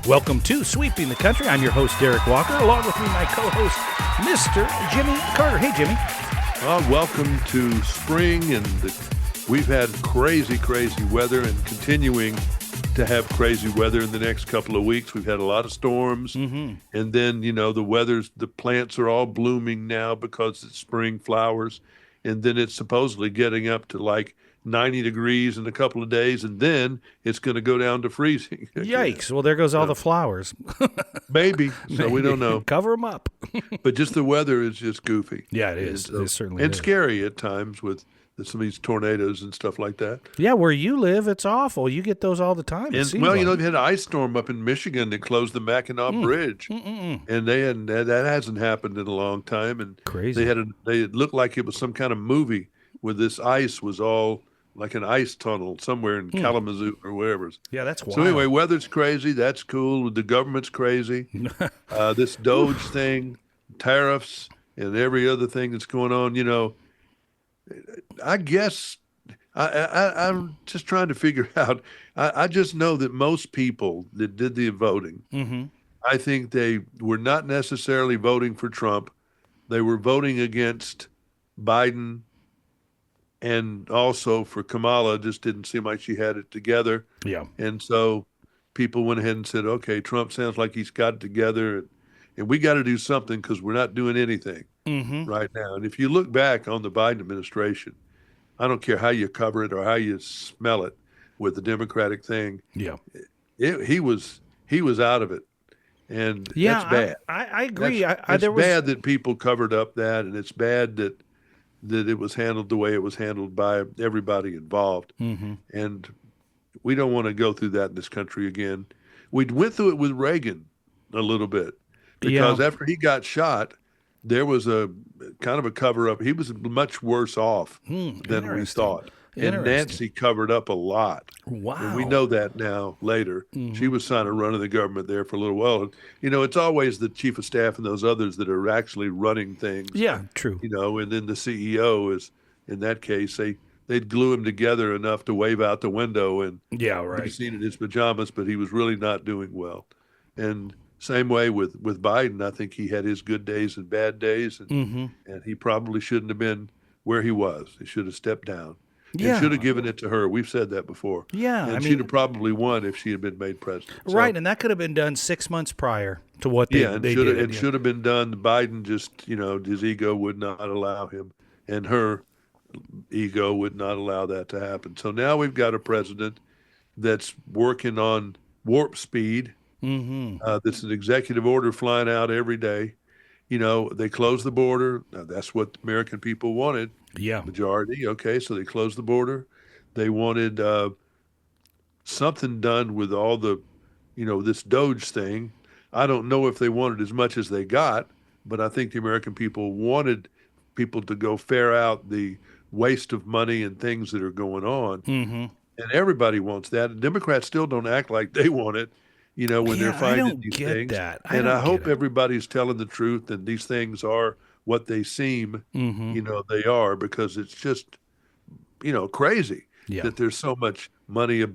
Welcome to Sweeping the Country. I'm your host, Derek Walker. Along with me, my co-host, Mr. Jimmy Carter. Hey, Jimmy. Welcome to spring, and we've had crazy weather and continuing to have crazy weather in the next couple of weeks. We've had a lot of storms, and then, the plants are all blooming now because it's spring flowers, and then it's supposedly getting up to like 90 degrees in a couple of days, and then it's going to go down to freezing. Yikes. Well, there goes all the flowers. Maybe. So we don't know. Cover them up. But just the weather is just goofy. Yeah, it is. It certainly and is. scary at times with some of these tornadoes and stuff like that. Yeah, where you live, it's awful. You get those all the time. And, they had an ice storm up in Michigan that closed the Mackinac Bridge, and that hasn't happened in a long time. And crazy. It looked like it was some kind of movie where this ice was all like an ice tunnel somewhere in Kalamazoo or wherever. Yeah, that's wild. So anyway, weather's crazy. That's cool. The government's crazy. This DOGE thing, tariffs, and every other thing that's going on, I guess I'm just trying to figure out. I just know that most people that did the voting, I think they were not necessarily voting for Trump. They were voting against Biden and also for Kamala. Just didn't seem like she had it together. Yeah. And so people went ahead and said, okay, Trump sounds like he's got it together, and we got to do something because we're not doing anything right now. And if you look back on the Biden administration, I don't care how you cover it or how you smell it with the Democratic thing. Yeah. He was out of it. And yeah, that's bad. I agree. It's bad that people covered up that, and it's bad that it was handled the way it was handled by everybody involved. And we don't want to go through that in this country again. We went through it with Reagan a little bit because after he got shot, there was a kind of a cover-up. He was much worse off than we thought. And Nancy covered up a lot. Wow. And we know that now later. She was kind of running the government there for a little while. And, it's always the chief of staff and those others that are actually running things. Yeah, true. And then the CEO is, in that case, they'd glue him together enough to wave out the window and be seen in his pajamas, but he was really not doing well. And same way with Biden. I think he had his good days and bad days, and he probably shouldn't have been where he was. He should have stepped down. And should have given it to her. We've said that before. Yeah. And she'd have probably won if she had been made president. Right, and that could have been done 6 months prior to what they did. It should have been done. Biden just, his ego would not allow him, and her ego would not allow that to happen. So now we've got a president that's working on warp speed. That's an executive order flying out every day. They closed the border. Now, that's what the American people wanted. Yeah. Majority. Okay, so they closed the border. They wanted something done with all the, this DOGE thing. I don't know if they wanted as much as they got, but I think the American people wanted people to go fair out the waste of money and things that are going on. And everybody wants that. And Democrats still don't act like they want it. When they're finding these things. I hope everybody's telling the truth and these things are what they seem, they are, because it's just, crazy that there's so much money. $1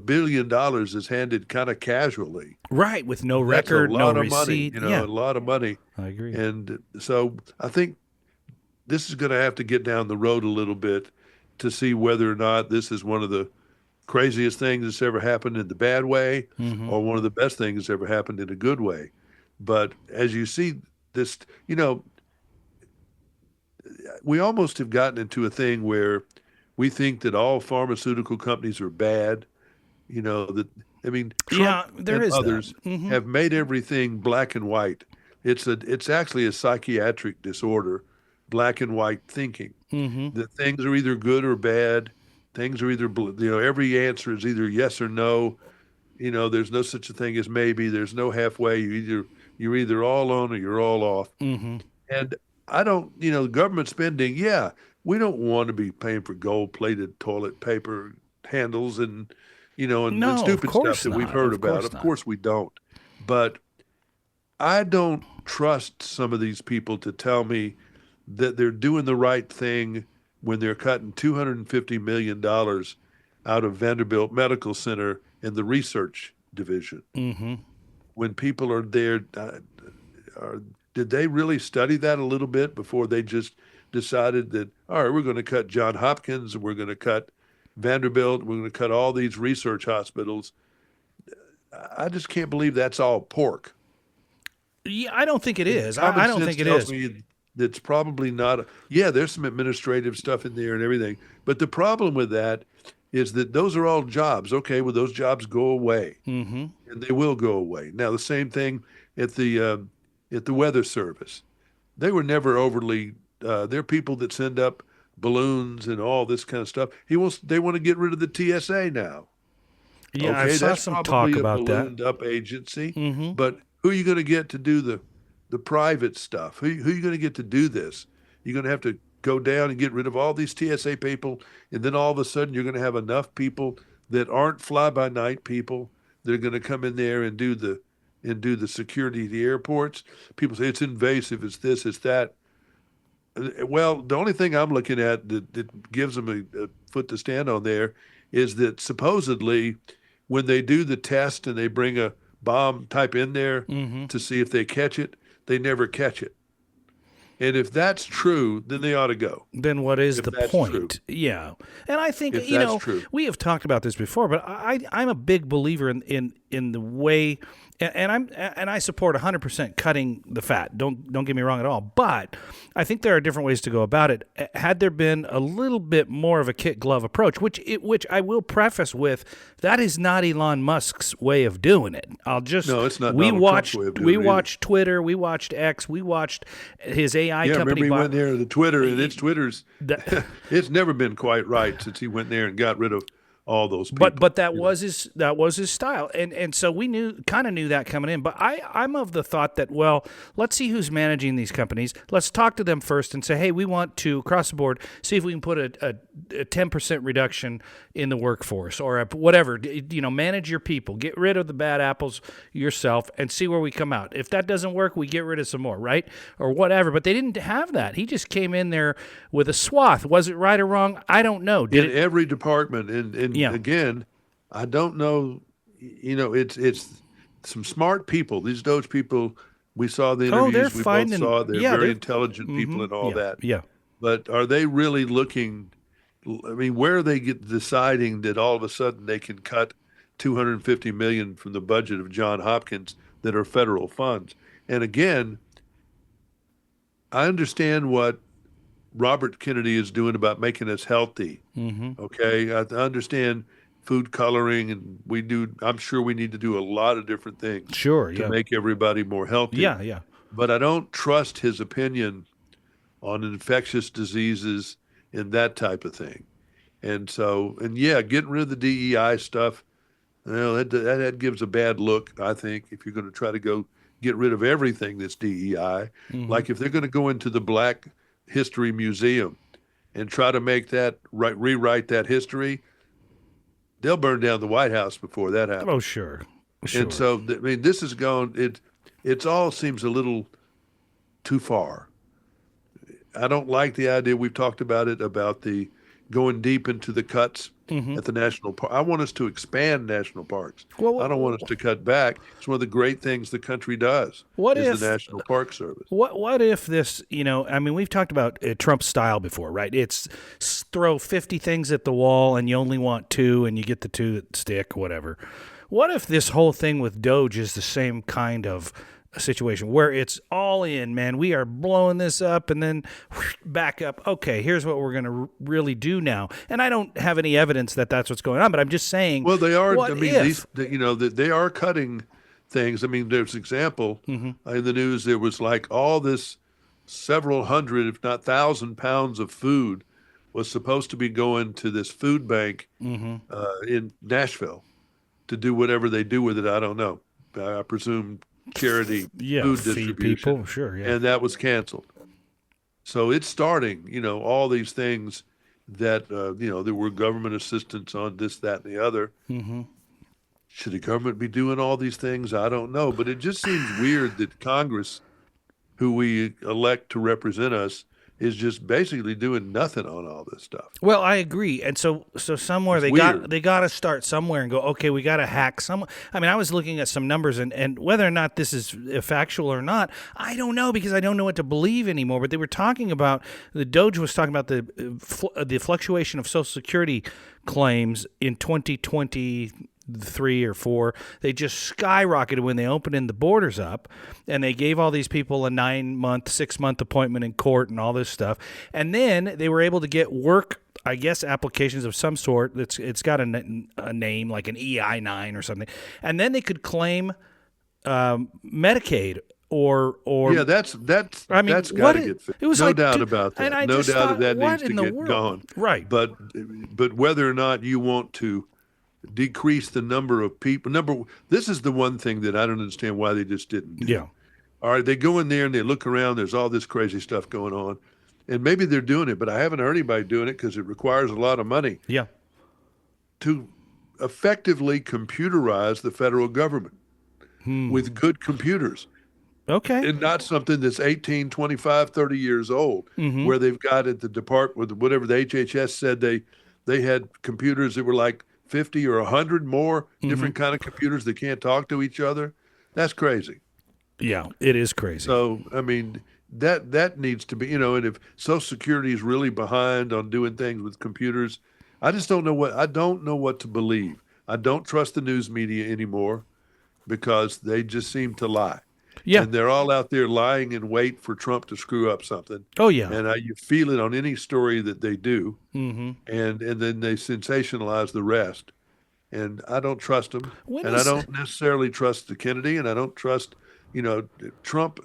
billion is handed kind of casually. Right, with no record, no receipt. Money, a lot of money. I agree. And so I think this is going to have to get down the road a little bit to see whether or not this is one of the craziest things that's ever happened in the bad way, or one of the best things that's ever happened in a good way. But as you see this, we almost have gotten into a thing where we think that all pharmaceutical companies are bad. Trump and others have made everything black and white. It's actually a psychiatric disorder, black and white thinking. That things are either good or bad. Things are either, every answer is either yes or no. There's no such a thing as maybe. There's no halfway. You're either all on or you're all off. And I don't, government spending. Yeah, we don't want to be paying for gold-plated toilet paper handles and stupid stuff that we've heard about. Of course we don't. But I don't trust some of these people to tell me that they're doing the right thing when they're cutting $250 million out of Vanderbilt Medical Center and the research division. Mm-hmm. When people are there, did they really study that a little bit before they just decided that, all right, we're going to cut Johns Hopkins, and we're going to cut Vanderbilt, we're going to cut all these research hospitals? I just can't believe that's all pork. Yeah, I don't think it is. Common I don't sense think it tells is. me that's probably not. Yeah, there's some administrative stuff in there and everything, but the problem with that is that those are all jobs. Okay, well, those jobs go away, Mm-hmm. and they will go away. Now, the same thing at the Weather Service. They were never overly. They're people that send up balloons and all this kind of stuff. They want to get rid of the TSA now. Yeah, Okay, I saw that's some probably talk a about that. ballooned up agency. Mm-hmm. But who are you going to get to do the private stuff? Who are you going to get to do this? You're going to have to go down and get rid of all these TSA people, and then all of a sudden you're going to have enough people that aren't fly-by-night people that are going to come in there and do the security of the airports. People say it's invasive, it's this, it's that. Well, the only thing I'm looking at that gives them a foot to stand on there is that supposedly when they do the test and they bring a bomb type in there Mm-hmm. to see if they catch it, they never catch it. And if that's true, then they ought to go. Then what is If the that's point? true. Yeah. And I think, If that's true. we have talked about this before, but I'm a big believer in the way, and I support 100% cutting the fat. Don't get me wrong at all. But I think there are different ways to go about it. Had there been a little bit more of a kit glove approach, which I will preface with, that is not Elon Musk's way of doing it. No, it's not We Donald watched Trump's way of doing we it either. watched Twitter, we watched X, we watched his AI Yeah, company. remember he went there to Twitter, and Twitter's That- it's never been quite right since he went there and got rid of all those people. But that was his style, and so we knew that coming in. But I'm of the thought that, well, let's see who's managing these companies. Let's talk to them first and say, hey, we want to across the board see if we can put a 10% reduction in the workforce or whatever. Manage your people, get rid of the bad apples yourself, and see where we come out. If that doesn't work, we get rid of some more, right, or whatever. But they didn't have that. He just came in there with a swath. Was it right or wrong? I don't know. In every department, and Yeah. again, I don't know. It's some smart people. These DOGE people, we saw the interviews. We both saw they're very intelligent people and all that. Yeah. But are they really looking? I mean, where are they deciding that all of a sudden they can cut $250 million from the budget of Johns Hopkins that are federal funds? And again, I understand what Robert Kennedy is doing about making us healthy. Mm-hmm. Okay, I understand food coloring, and I'm sure we need to do a lot of different things to make everybody more healthy. Yeah. But I don't trust his opinion on infectious diseases and that type of thing. And so, getting rid of the DEI stuff, that gives a bad look, I think, if you're going to try to go get rid of everything that's DEI. Mm-hmm. Like if they're going to go into the Black History Museum and try to make that rewrite that history, they'll burn down the White House before that happens. Oh, sure. And so, I mean, this is going. It all seems a little too far. I don't like the idea. We've talked about it, about the going deep into the cuts at the national park. I want us to expand national parks. Well, I don't want us to cut back. It's one of the great things the country does. The National Park Service? What if this? We've talked about Trump's style before, right? It's throw 50 things at the wall, and you only want 2, and you get the 2 that stick, whatever. What if this whole thing with DOGE is the same kind of situation where it's all in, man? We are blowing this up and then back up. Okay, here's what we're going to really do now. And I don't have any evidence that that's what's going on, but I'm just saying. Well, they are. What if? They are cutting things. I mean, there's an example in the news. There was like all this several hundred, if not 1,000 pounds of food was supposed to be going to this food bank in Nashville to do whatever they do with it. I don't know. I presume charity food distribution. People, sure, yeah. And that was canceled. So it's starting, all these things that, there were government assistance on this, that, and the other. Mm-hmm. Should the government be doing all these things? I don't know. But it just seems weird that Congress, who we elect to represent us, is just basically doing nothing on all this stuff. Well, I agree, and so somewhere It's they weird. got to start somewhere and go. Okay, we got to hack some. I mean, I was looking at some numbers, and whether or not this is factual or not, I don't know because I don't know what to believe anymore. But they were talking about the DOGE was talking about the fluctuation of Social Security claims in 2023 or 4. They just skyrocketed when they opened the borders up, and they gave all these people a 9-month, 6-month appointment in court and all this stuff, and then they were able to get work, I guess, applications of some sort. It's got a name like an EI-9 or something, and then they could claim Medicaid or yeah, that's I mean, that's got to get fixed. It was no like, doubt about that. And no doubt thought, that what needs to get gone. Right. But whether or not you want to decrease the number of people, this is the one thing that I don't understand why they just didn't do. Yeah. All right, they go in there and they look around. There's all this crazy stuff going on, and maybe they're doing it, but I haven't heard anybody doing it because it requires a lot of money. Yeah. To effectively computerize the federal government with good computers. Okay. And not something that's 18, 25, 30 years old, where they've got at the department, whatever the HHS said, they had computers that were like 50 or 100 more different kind of computers that can't talk to each other. That's crazy. Yeah, it is crazy. So, I mean, that needs to be, and if Social Security is really behind on doing things with computers, I don't know what to believe. I don't trust the news media anymore because they just seem to lie. Yeah. And they're all out there lying in wait for Trump to screw up something. Oh, yeah. And you feel it on any story that they do. Mm-hmm. And then they sensationalize the rest. And I don't trust them. I don't necessarily trust the Kennedy, and I don't trust, Trump.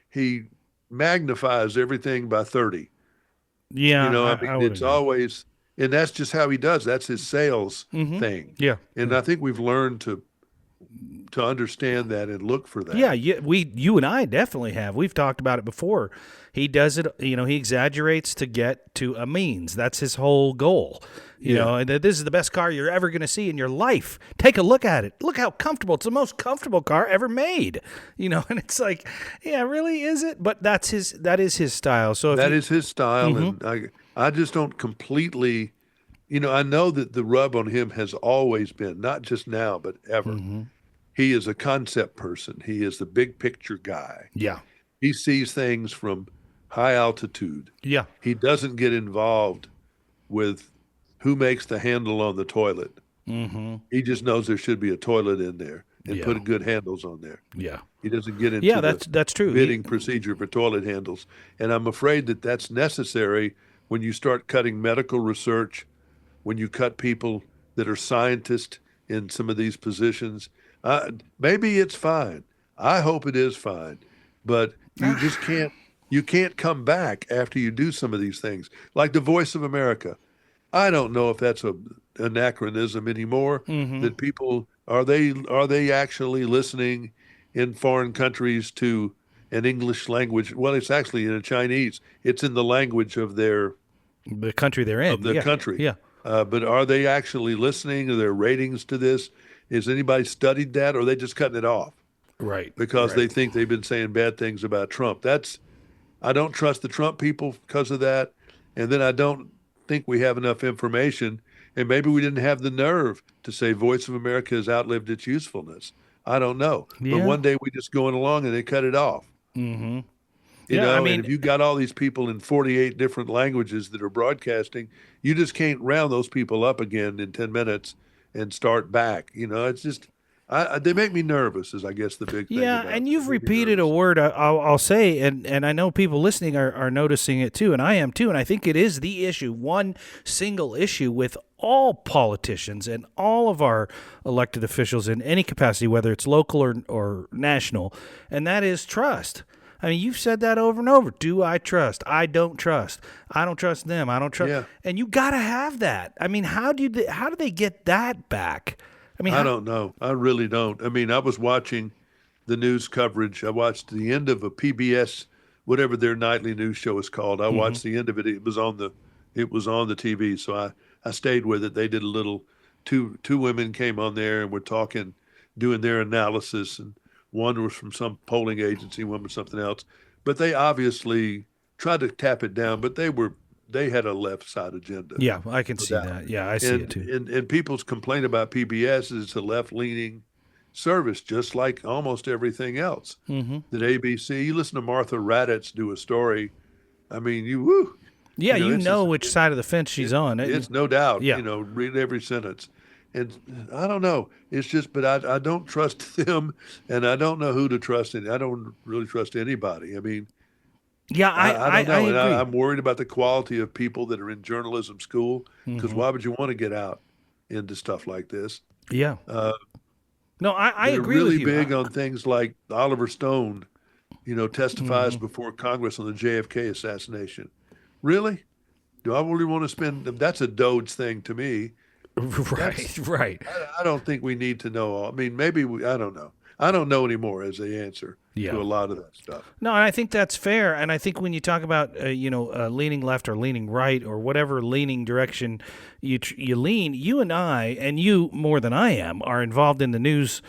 He magnifies everything by 30. Yeah. I mean, it's always, and that's just how he does. That's his sales thing. Yeah. And I think we've learned to understand that and look for that. Yeah, you and I definitely have. We've talked about it before. He does it, he exaggerates to get to a means. That's his whole goal. You know, and this is the best car you're ever going to see in your life. Take a look at it. Look how comfortable. It's the most comfortable car ever made. And it's like, yeah, really, is it? But that is his style. So that is his style, and I just don't completely, I know that the rub on him has always been, not just now, but ever. He is a concept person. He is the big picture guy. Yeah. He sees things from high altitude. Yeah. He doesn't get involved with who makes the handle on the toilet. He just knows there should be a toilet in there and put good handles on there. Yeah. He doesn't get into that's true. bidding procedure for toilet handles. And I'm afraid that that's necessary when you start cutting medical research, when you cut people that are scientists in some of these positions. Maybe it's fine. I hope it is fine, but you just can't come back after you do some of these things. Like the Voice of America. I don't know if that's an anachronism anymore. That people are they actually listening in foreign countries to an English language? Well, it's actually in a Chinese. It's in the language of the country they're in. Of the country. Yeah. But are they actually listening? Are there ratings to this? Has anybody studied that, or are they just cutting it off? Right. Because they think they've been saying bad things about Trump. I don't trust the Trump people because of that. And then I don't think we have enough information. And maybe we didn't have the nerve to say Voice of America has outlived its usefulness. I don't know. Yeah. But one day we just going along and they cut it off. And if you got all these people in 48 different languages that are broadcasting, you just can't round those people up again in 10 minutes and start back. It's just, they make me nervous is I guess the big thing. Yeah, and you've repeated a word I'll say, and I know people listening are noticing it too, and I am too, and I think it is the issue, one single issue with all politicians and all of our elected officials in any capacity, whether it's local or national, and that is trust. I mean, you've said that over and over. Do I trust? I don't trust. I don't trust them. I don't trust. Yeah. And you got to have that. I mean, how do they get that back? I mean, I don't know. I really don't. I mean, I was watching the news coverage. I watched the end of a PBS, whatever their nightly news show is called. I watched the end of it. It was on the TV. So I stayed with it. They did a little. Two women came on there and were talking, doing their analysis, and one was from some polling agency, one was something else. but they obviously tried to tap it down, but they had a left side agenda. Yeah, I can see that. Yeah, I see it too. And people's complaint about PBS is it's a left-leaning service, just like almost everything else. Mm-hmm. That ABC, you listen to Martha Raddatz do a story, I mean, woo. Yeah, you know which side of the fence she's on. It's no doubt. Yeah. Read every sentence. And I don't know. It's just, but I don't trust them, and I don't know who to trust. And I don't really trust anybody. I mean, yeah, I don't know. I agree. I'm worried about the quality of people that are in journalism school, because why would you want to get out into stuff like this? Yeah. No, I agree really with you. Big on things like Oliver Stone, testifies before Congress on the JFK assassination. Really? Do I really want to spend? That's a DOGE thing to me. Right. I don't think we need to know all. I mean, maybe I don't know. I don't know anymore as the answer to a lot of that stuff. No, and I think that's fair. And I think when you talk about, leaning left or leaning right or whatever leaning direction you lean, you and I, and you more than I am, are involved in the news,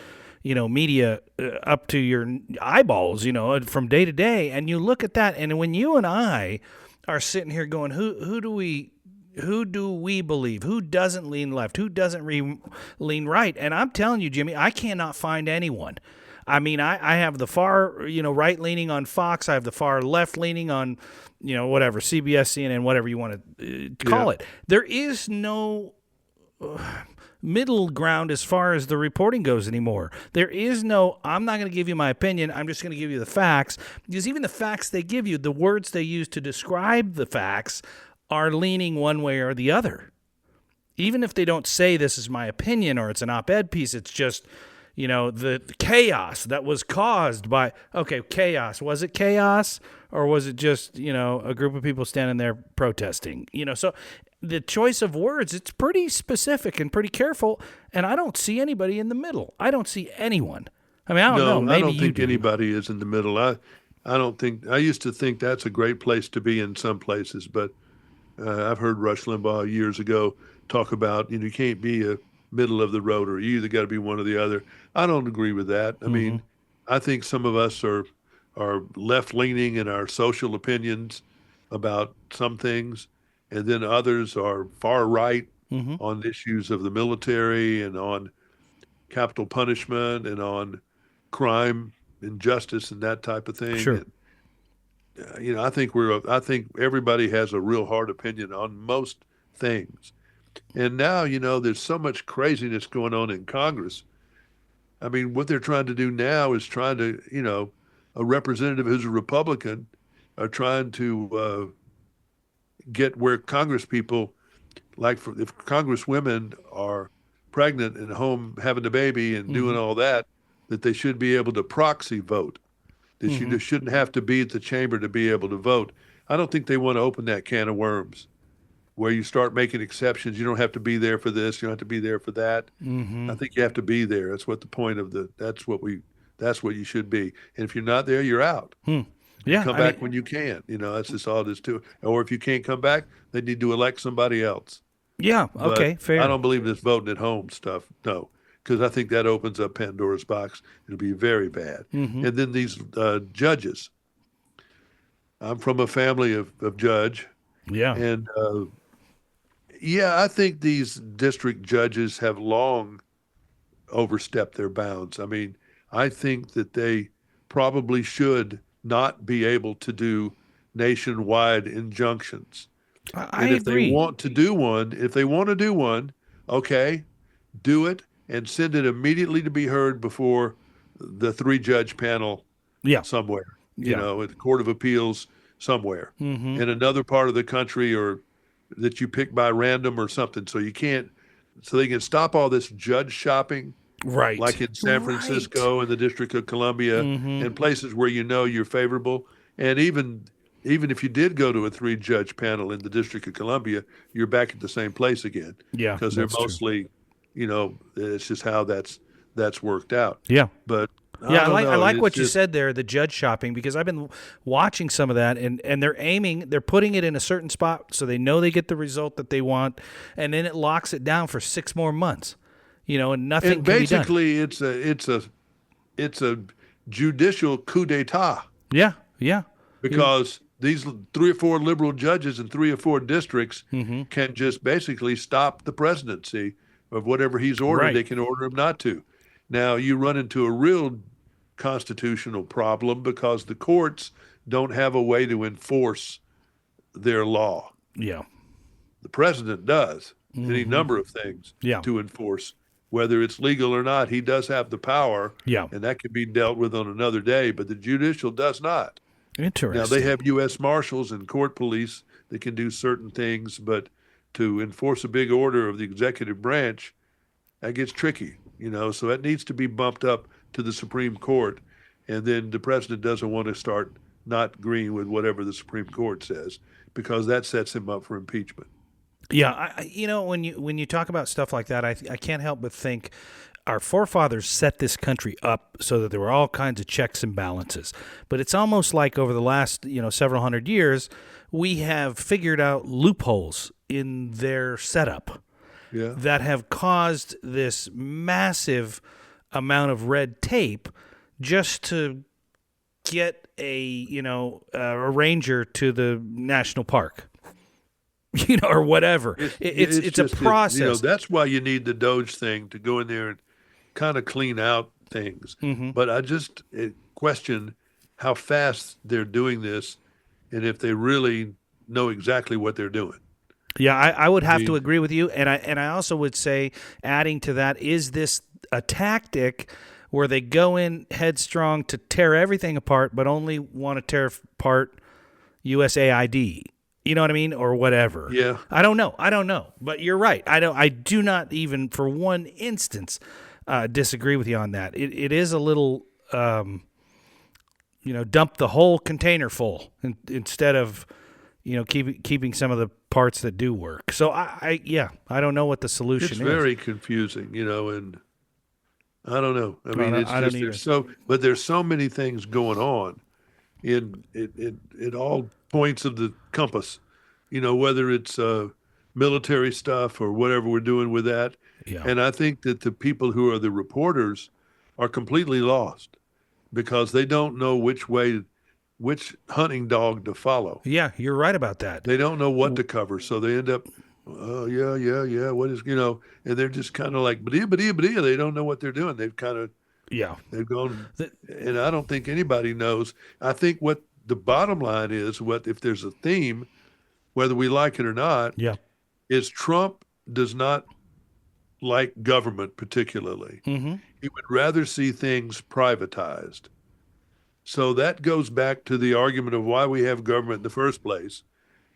media up to your eyeballs, from day to day. And you look at that, and when you and I are sitting here going, who do we believe? Who doesn't lean left? Who doesn't lean right? And I'm telling you, Jimmy, I cannot find anyone. I mean, I have the far, right leaning on Fox. I have the far left leaning on, whatever, CBS, CNN, whatever you want to call it. There is no middle ground as far as the reporting goes anymore. There is no, I'm not going to give you my opinion. I'm just going to give you the facts, because even the facts they give you, the words they use to describe the facts are leaning one way or the other. Even if they don't say this is my opinion or it's an op-ed piece, it's just, the chaos that was caused by, chaos. Was it chaos, or was it just, a group of people standing there protesting? So the choice of words, it's pretty specific and pretty careful, and I don't see anybody in the middle. I don't see anyone. I mean, I don't know. Maybe I don't think anybody is in the middle. I don't think, I used to think that's a great place to be in some places, but I've heard Rush Limbaugh years ago talk about, you can't be a middle of the road, or you either got to be one or the other. I don't agree with that. I mean, I think some of us are left leaning in our social opinions about some things, and then others are far right on issues of the military and on capital punishment and on crime and justice and that type of thing. Sure. And, I think everybody has a real hard opinion on most things. And now, there's so much craziness going on in Congress. I mean, what they're trying to do now is trying to, a representative who's a Republican are trying to get where Congress people, if Congress women are pregnant and home having a baby and doing all that they should be able to proxy vote. That you shouldn't have to be at the chamber to be able to vote. I don't think they want to open that can of worms where you start making exceptions. You don't have to be there for this. You don't have to be there for that. I think you have to be there. That's what the point of that's what you should be. And if you're not there, you're out. Yeah. Come back when you can. That's just all it is to it. Or if you can't come back, they need to elect somebody else. Yeah. Okay. Fair. I don't believe this voting at home stuff. No. Because I think that opens up Pandora's box. It'll be very bad. And then these judges. I'm from a family of judge. Yeah. And I think these district judges have long overstepped their bounds. I mean, I think that they probably should not be able to do nationwide injunctions. I agree. If they want to do one, okay, do it. And send it immediately to be heard before the 3-judge panel somewhere, at the Court of Appeals somewhere in another part of the country, or that you pick by random or something. So they can stop all this judge shopping, right? Like in San Francisco and the District of Columbia and places where you're favorable. And even if you did go to a 3-judge panel in the District of Columbia, you're back at the same place again. Yeah, because they're mostly. It's just how that's worked out. Yeah. But I like what you said there, the judge shopping, because I've been watching some of that, and they're putting it in a certain spot so they know they get the result that they want, and then it locks it down for 6 more months. And nothing and can be done. Basically it's a judicial coup d'etat. Yeah. Yeah. because these 3 or 4 liberal judges in 3 or 4 districts can just basically stop the presidency of whatever he's ordered. They can order him not to. Now, you run into a real constitutional problem because the courts don't have a way to enforce their law. Yeah. The president does any number of things to enforce. Whether it's legal or not, he does have the power, and that can be dealt with on another day, but the judicial does not. Interesting. Now, they have U.S. Marshals and court police that can do certain things, but to enforce a big order of the executive branch, that gets tricky, so that needs to be bumped up to the Supreme Court, and then the president doesn't want to start not agreeing with whatever the Supreme Court says, because that sets him up for impeachment. Yeah, when you talk about stuff like that, I can't help but think our forefathers set this country up so that there were all kinds of checks and balances. But it's almost like over the last, several hundred years, we have figured out loopholes in their setup that have caused this massive amount of red tape just to get a ranger to the national park. Or whatever. It's a process. That's why you need the DOGE thing to go in there and kind of clean out things. But I just question how fast they're doing this and if they really know exactly what they're doing. Yeah, I would have to agree with you. And I also would say, adding to that, is this a tactic where they go in headstrong to tear everything apart, but only want to tear apart USAID? You know what I mean? Or whatever. Yeah. I don't know. But you're right. I do not even for one instance disagree with you on that. It is a little, dump the whole container full instead of, keeping some of the parts that do work. So I don't know what the solution is. It's very confusing, and I don't know. I mean, it's I just, but there's so many things going on in all points of the compass, whether it's military stuff or whatever we're doing with that. Yeah. And I think that the people who are the reporters are completely lost because they don't know which hunting dog to follow. Yeah, you're right about that. They don't know what to cover. So they end up, oh, yeah. What is, and they're just kind of like, ba-dee. They don't know what they're doing. They've kind of, they've gone, and I don't think anybody knows. I think what the bottom line is, if there's a theme, whether we like it or not, is Trump does not like government particularly. He would rather see things privatized. So that goes back to the argument of why we have government in the first place,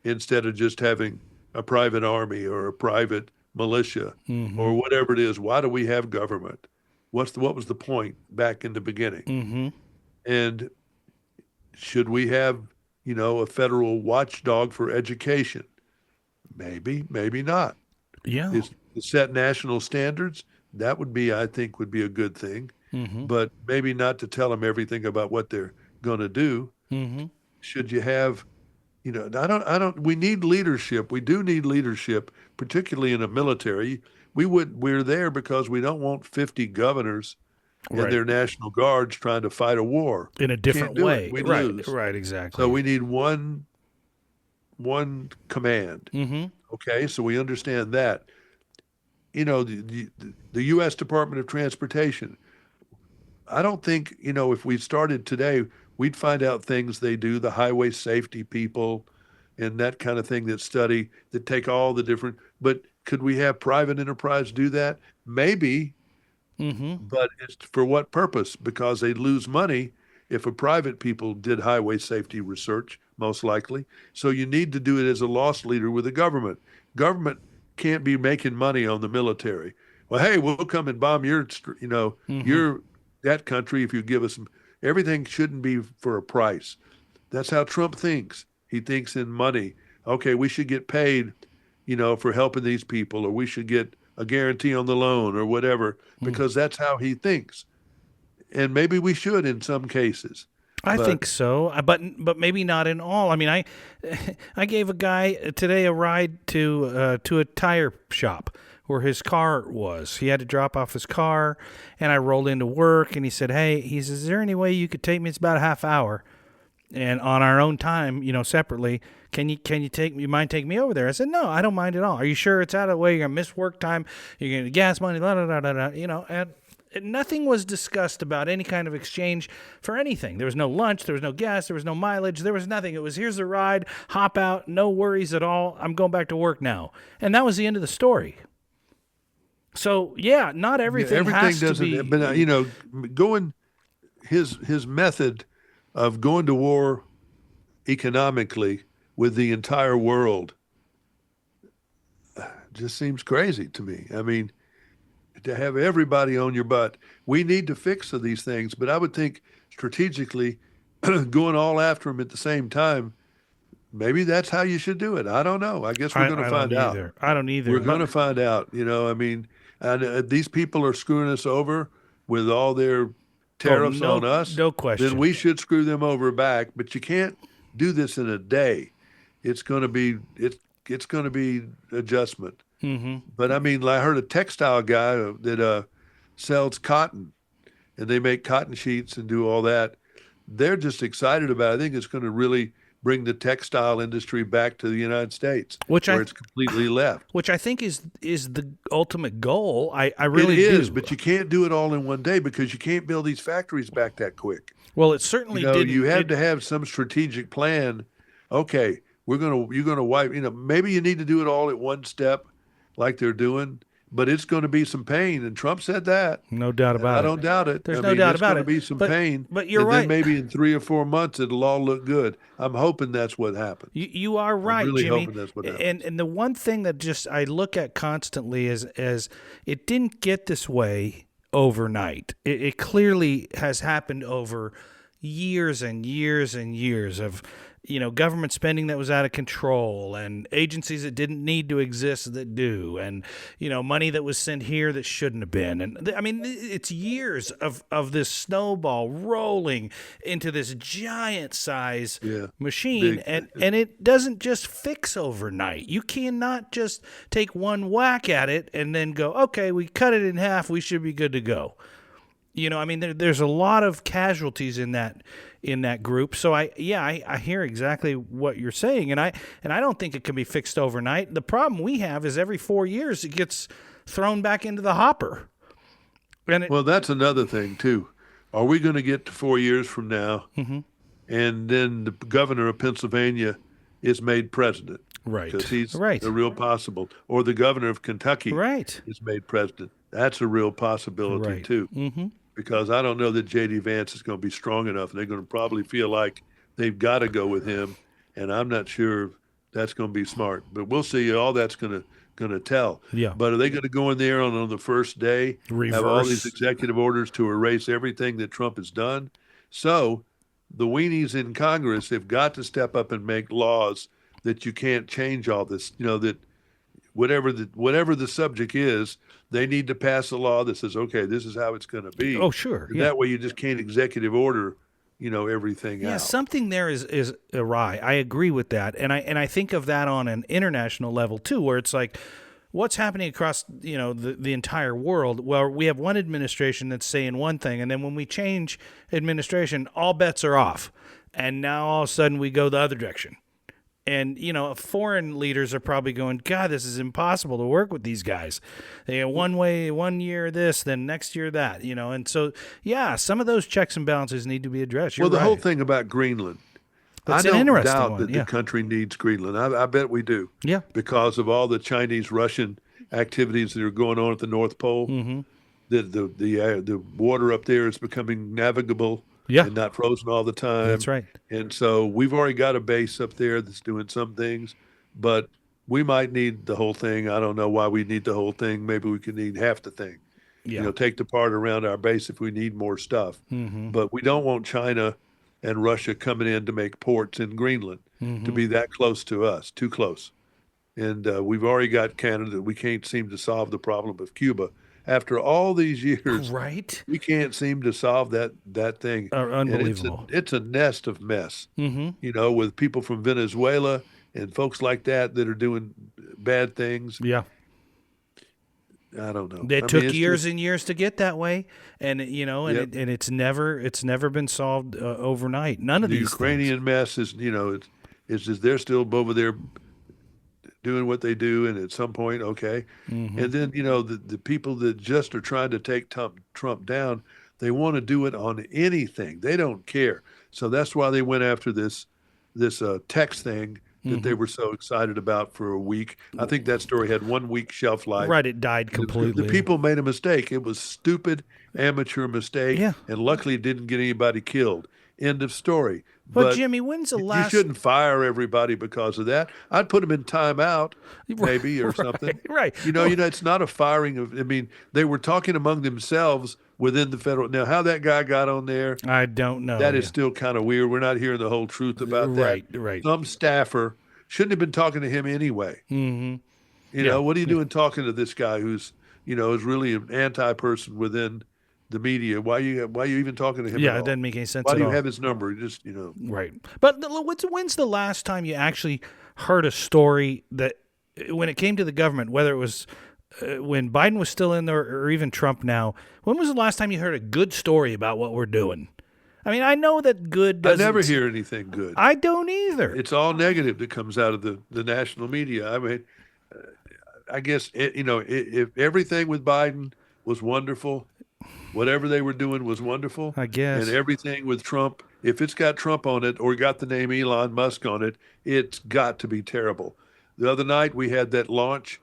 instead of just having a private army or a private militia or whatever it is. Why do we have government? What was the point back in the beginning? And should we have, a federal watchdog for education? Maybe, maybe not. Yeah. Is to set national standards, that would be, I think, would be a good thing. But maybe not to tell them everything about what they're going to do. Should you have, we need leadership. We do need leadership, particularly in the military. We're there because we don't want 50 governors and their National Guards trying to fight a war in a different way. We lose. Right, exactly. So we need one command. Okay, so we understand that. The U.S. Department of Transportation, I don't think, if we started today, we'd find out things they do, the highway safety people and that kind of thing that take all the different, but could we have private enterprise do that? Maybe. But it's for what purpose? Because they'd lose money if a private people did highway safety research, most likely. So you need to do it as a loss leader with the government. Government can't be making money on the military. Well, hey, we'll come and bomb your that country if you give us everything shouldn't be for a price. That's how Trump thinks. He thinks in money. Okay, we should get paid, for helping these people, or we should get a guarantee on the loan or whatever, because that's how he thinks. And maybe we should in some cases. I think so, but maybe not in all. I mean, I gave a guy today a ride to a tire shop where his car was. He had to drop off his car, and I rolled into work, and he said, "Hey," he says, "is there any way you could take me? It's about a half hour." and on our own time, separately, can you mind taking me over there? I said, no, I don't mind at all. Are you sure it's out of the way? You're going to miss work time. You're going to get gas money, blah, blah, blah, blah, blah, and nothing was discussed about any kind of exchange for anything. There was no lunch. There was no gas. There was no mileage. There was nothing. It was, here's the ride. Hop out. No worries at all. I'm going back to work now. And that was the end of the story. So, yeah, not everything has to be. But, going his method of going to war economically with the entire world just seems crazy to me. I mean, to have everybody on your butt. We need to fix these things, but I would think strategically going all after them at the same time, maybe that's how you should do it. I don't know. I guess we're going to find out. I don't either. We're going to find out. I mean, and these people are screwing us over with all their tariffs on us. No question. Then we should screw them over back. But you can't do this in a day. It's going to be adjustment. Mm-hmm. But I mean, I heard a textile guy that sells cotton, and they make cotton sheets and do all that. They're just excited about it. I think it's going to really bring the textile industry back to the United States, where it's completely left. Which I think is the ultimate goal. I really do. It is, but you can't do it all in one day because you can't build these factories back that quick. Well, it certainly didn't. You had to have some strategic plan. Okay, you're going to wipe. Maybe you need to do it all at one step, like they're doing. But it's going to be some pain, and Trump said that. No doubt about it. I don't doubt it. There's no doubt about it. It's going to be some pain. But you're and right. Then maybe in 3 or 4 months, it'll all look good. I'm hoping that's what happens. You are right, I'm really Jimmy. hoping that's what happens. And the one thing that I look at constantly is it didn't get this way overnight. It clearly has happened over years and years and years of government spending that was out of control, and agencies that didn't need to exist that do, and money that was sent here that shouldn't have been. And I mean, it's years of this snowball rolling into this giant size machine, and it doesn't just fix overnight. You cannot just take one whack at it and then go, okay, we cut it in half, we should be good to go. I mean, there's a lot of casualties in that group. So I hear exactly what you're saying, and I don't think it can be fixed overnight. The problem we have is every 4 years it gets thrown back into the hopper. Well, that's another thing too. Are we going to get to 4 years from now, mm-hmm. and then the governor of Pennsylvania is made president? Right. Because he's a real possible. Or the governor of Kentucky is made president. That's a real possibility too. Mm-hmm. Because I don't know that J.D. Vance is going to be strong enough. They're going to probably feel like they've got to go with him, and I'm not sure that's going to be smart. But we'll see. All that's going to tell. Yeah. But are they going to go in there on the first day, have all these executive orders to erase everything that Trump has done? So the weenies in Congress have got to step up and make laws that you can't change all this. That whatever the subject is, they need to pass a law that says, okay, this is how it's going to be. Oh, sure. And that way you just can't executive order, everything out. Yeah, something there is awry. I agree with that. And I think of that on an international level too, where it's like, what's happening across, the entire world? Well, we have one administration that's saying one thing, and then when we change administration, all bets are off. And now all of a sudden we go the other direction. And, foreign leaders are probably going, God, this is impossible to work with these guys. They go one way, 1 year this, then next year that, And so, some of those checks and balances need to be addressed. The whole thing about Greenland. That's I an don't interesting doubt one. that the country needs Greenland. I bet we do. Yeah. Because of all the Chinese-Russian activities that are going on at the North Pole. Mm-hmm. The water up there is becoming navigable. Yeah. And not frozen all the time. That's right. And so we've already got a base up there that's doing some things, but we might need the whole thing. I don't know why we need the whole thing. Maybe we could need half the thing. Yeah. Take the part around our base if we need more stuff. Mm-hmm. But we don't want China and Russia coming in to make ports in Greenland to be that close to us, too close. And we've already got Canada. We can't seem to solve the problem of Cuba. After all these years, right? We can't seem to solve that thing. Unbelievable. And it's a nest of mess, mm-hmm. With people from Venezuela and folks like that are doing bad things. Yeah. I don't know. It took years and years to get that way, and Yep. it's never been solved overnight. None of The these Ukrainian things. mess is, it's just they're still over there doing what they do, and at some point, okay. Mm-hmm. And then, the people that just are trying to take Trump down, they want to do it on anything. They don't care. So that's why they went after this text thing that they were so excited about for a week. I think that story had 1 week shelf life. Right, it died completely. The people made a mistake. It was stupid, amateur mistake, Yeah. and luckily it didn't get anybody killed. End of story. But Jimmy, when's the last? You shouldn't fire everybody because of that. I'd put them in timeout, maybe, or something. Right. It's not a firing of. I mean, they were talking among themselves within the federal. Now, how that guy got on there, I don't know. that is still kind of weird. We're not hearing the whole truth about that. Right. Some staffer shouldn't have been talking to him anyway. Mm-hmm. What are you doing talking to this guy who's, is really an anti-person within the media? Why are you even talking to him? Yeah, it doesn't make any sense. Why at do you all. have his number? Just Right. But when's the last time you actually heard a story that, when it came to the government, whether it was when Biden was still in there or even Trump now, when was the last time you heard a good story about what we're doing? I mean, I know that good doesn't. I never hear anything good. I don't either. It's all negative that comes out of the national media. I mean, I guess, if everything with Biden was wonderful, whatever they were doing was wonderful. I guess. And everything with Trump, if it's got Trump on it or got the name Elon Musk on it, it's got to be terrible. The other night we had that launch,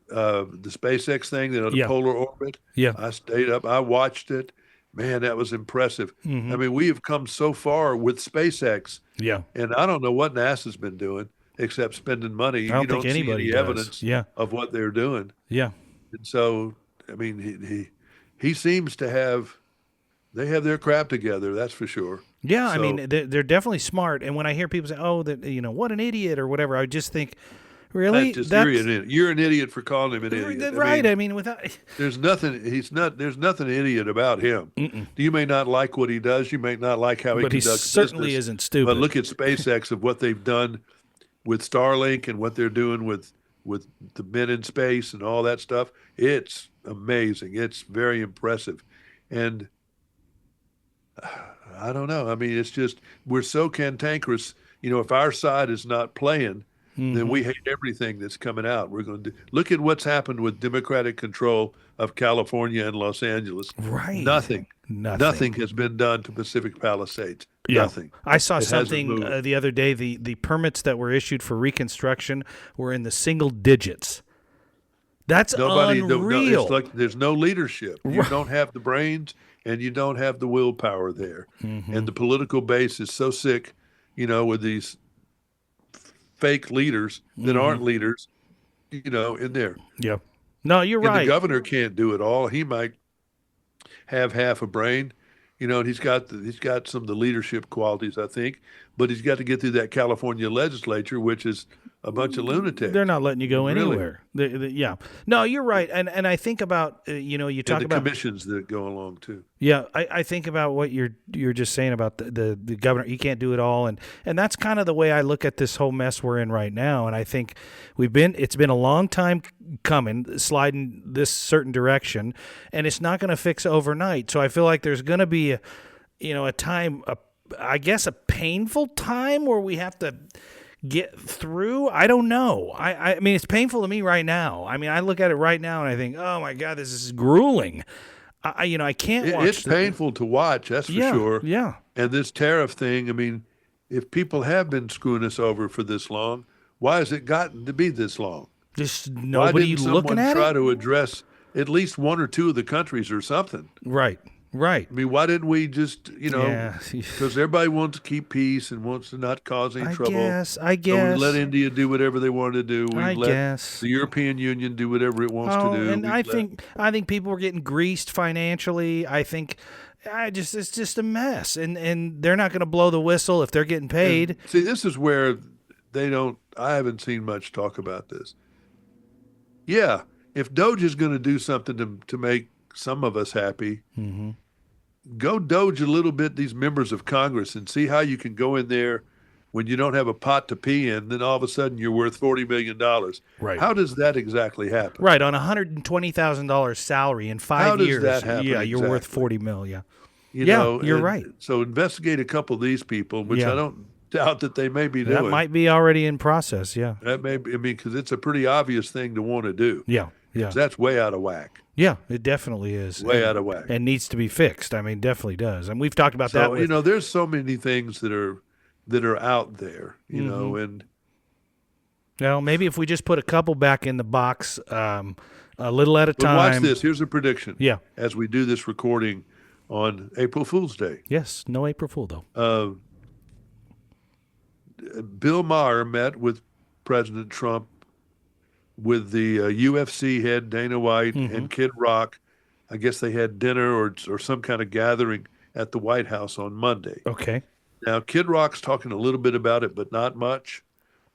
the SpaceX thing, the polar orbit. Yeah. I stayed up. I watched it. Man, that was impressive. Mm-hmm. I mean, we have come so far with SpaceX. Yeah. And I don't know what NASA's been doing except spending money. I don't think anybody see any does. evidence of what they're doing. Yeah. And so, I mean, he seems to have, they have their crap together, that's for sure. Yeah, So- I mean, they're definitely smart. And when I hear people say, "Oh, that what an idiot" or whatever, I just think, really, you're an idiot for calling him an idiot. right? I mean, without there's nothing. There's nothing idiot about him. You may not like what he does. You may not like how he but he conducts certainly business, isn't stupid. But look at SpaceX of what they've done with Starlink and what they're doing with the men in space and all that stuff. It's amazing. It's very impressive, and I don't know. I mean, it's just we're so cantankerous. If our side is not playing, then we hate everything that's coming out. We're going to look at what's happened with Democratic control of California and Los Angeles. Right. Nothing has been done to Pacific Palisades. Yeah. Nothing. I saw It hasn't something moved. the other day. The permits that were issued for reconstruction were in the single digits. That's unreal. It's like there's no leadership. You don't have the brains and you don't have the willpower there. And the political base is so sick, with these fake leaders that aren't leaders, in there. Yeah. No, you're And right. the governor can't do it all. He might have half a brain, and he's got some of the leadership qualities, I think, but he's got to get through that California legislature, which is a bunch of lunatics. They're not letting you go Really. anywhere. Yeah. No, you're right. And I think about you talk And the about commissions that go along too. Yeah, I think about what you're just saying about the governor. He can't do it all, and that's kind of the way I look at this whole mess we're in right now. And I think it's been a long time coming, sliding this certain direction, and it's not going to fix overnight. So I feel like there's going to be a time, I guess a painful time where we have to get through. I don't know. I mean, it's painful to me right now. I mean, I look at it right now and I think, oh my God, this is grueling. I can't watch. It's painful to watch, that's for sure. Yeah. And this tariff thing, I mean, if people have been screwing us over for this long, why has it gotten to be this long? Just nobody looking at try it. to address at least one or two of the countries or something? Right. I mean, why didn't we just, Yeah. because everybody wants to keep peace and wants to not cause any trouble. I So guess. we let India do whatever they want to do. We I let guess. the European Union do whatever it wants to do. And I think people were getting greased financially. I think it's just a mess, and they're not going to blow the whistle if they're getting paid. See, this is where I haven't seen much talk about this. Yeah, if DOGE is going to do something to make some of us happy, go DOGE a little bit these members of Congress and see how you can go in there when you don't have a pot to pee in, then all of a sudden you're worth $40 million. Right. How does that exactly happen? Right. On $120,000 salary in 5 years. How does that happen? Yeah, you're exactly? worth $40 million. You know, you're right. So investigate a couple of these people, which I don't doubt that they may be doing. That might be already in process, yeah. That may be, I mean, because it's a pretty obvious thing to want to do. Yeah. That's way out of whack. Yeah, it definitely is. Way out of whack. And needs to be fixed. I mean, definitely does. And we've talked about that. You know, there's so many things that are out there, you know, and well, maybe if we just put a couple back in the box, a little at a time. Watch this. Here's a prediction. Yeah. As we do this recording on April Fool's Day. Yes, no April Fool though. Bill Maher met with President Trump, with the UFC head Dana White and Kid Rock. I guess they had dinner or some kind of gathering at the White House on Monday. Okay. Now, Kid Rock's talking a little bit about it, but not much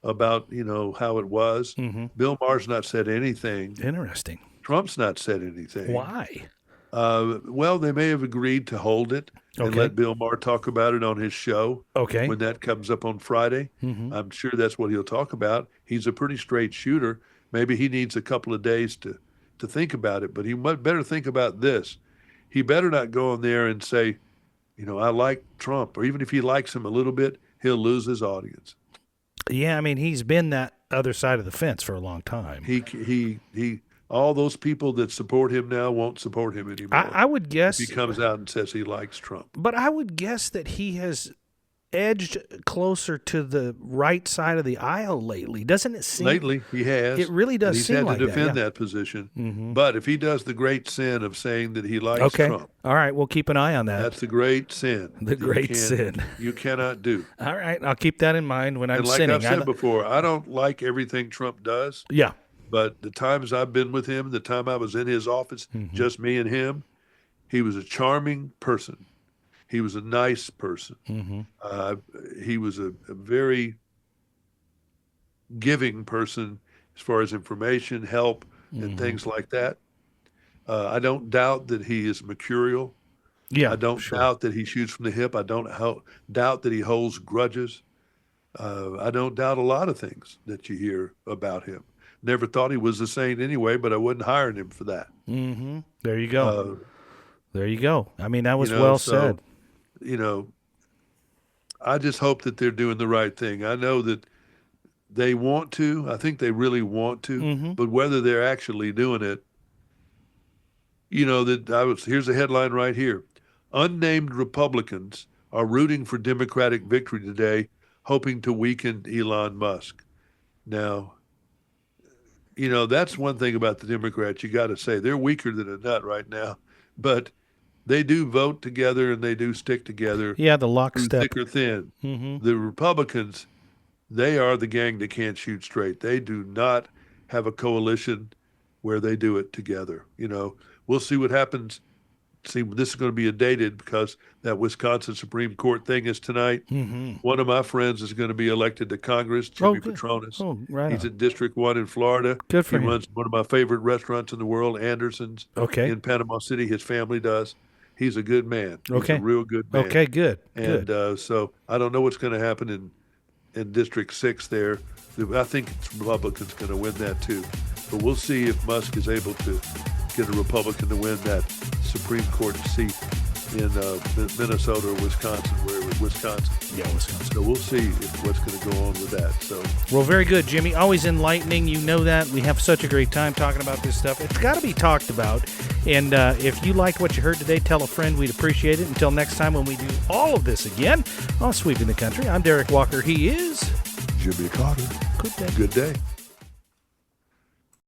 about, you know, how it was. Bill Maher's not said anything. Interesting. Trump's not said anything. Why? Well, they may have agreed to hold it and let Bill Maher talk about it on his show. Okay. When that comes up on Friday. I'm sure that's what he'll talk about. He's a pretty straight shooter. Maybe he needs a couple of days to think about it, but he better think about this. He better not go on there and say, you know, I like Trump, or even if he likes him a little bit, he'll lose his audience. Yeah, I mean, he's been that other side of the fence for a long time. He all those people that support him now won't support him anymore. I would guess if he comes out and says he likes Trump. But I would guess that he has edged closer to the right side of the aisle lately. Doesn't it seem? Lately, he has. It really does seem like that. He's had to defend that position. But if he does the great sin of saying that he likes Trump. All right, we'll keep an eye on that. That's the great sin. The great sin. You cannot do. All right, I'll keep that in mind when I'm sinning. Like I've said before, I don't like everything Trump does. Yeah. But the times I've been with him, the time I was in his office, just me and him, he was a charming person. He was a nice person. He was a very giving person as far as information, help, and things like that. I don't doubt that he is mercurial. Yeah, I don't doubt that he shoots from the hip. I don't doubt that he holds grudges. I don't doubt a lot of things that you hear about him. Never thought he was a saint anyway, but I wouldn't hire him for that. There you go. There you go. I mean, that was well said. You know, I just hope that they're doing the right thing. I know that they want to. I think they really want to. But whether they're actually doing it, you know, here's a headline right here. Unnamed Republicans are rooting for Democratic victory today, hoping to weaken Elon Musk. Now, you know, that's one thing about the Democrats. You got to say they're weaker than a nut right now, but they do vote together and they do stick together. Yeah, the lockstep. Thick or thin. The Republicans, they are the gang that can't shoot straight. They do not have a coalition where they do it together. You know, we'll see what happens. See, this is going to be dated because that Wisconsin Supreme Court thing is tonight. One of my friends is going to be elected to Congress, Jimmy Petronas. He's at District 1 in Florida. Good for him. He runs one of my favorite restaurants in the world, Anderson's, in Panama City. His family does. He's a good man. He's a real good man. Okay, good. And so I don't know what's going to happen in District 6 there. I think it's Republicans going to win that too. But we'll see if Musk is able to get a Republican to win that Supreme Court seat in Minnesota or Wisconsin, Wisconsin. Yeah, Wisconsin. So we'll see what's going to go on with that. So, well, very good, Jimmy. Always enlightening. You know that. We have such a great time talking about this stuff. It's got to be talked about. And if you liked what you heard today, tell a friend. We'd appreciate it. Until next time when we do all of this again on Sweeping the Country, I'm Derek Walker. He is Jimmy Carter. Good day. Good day.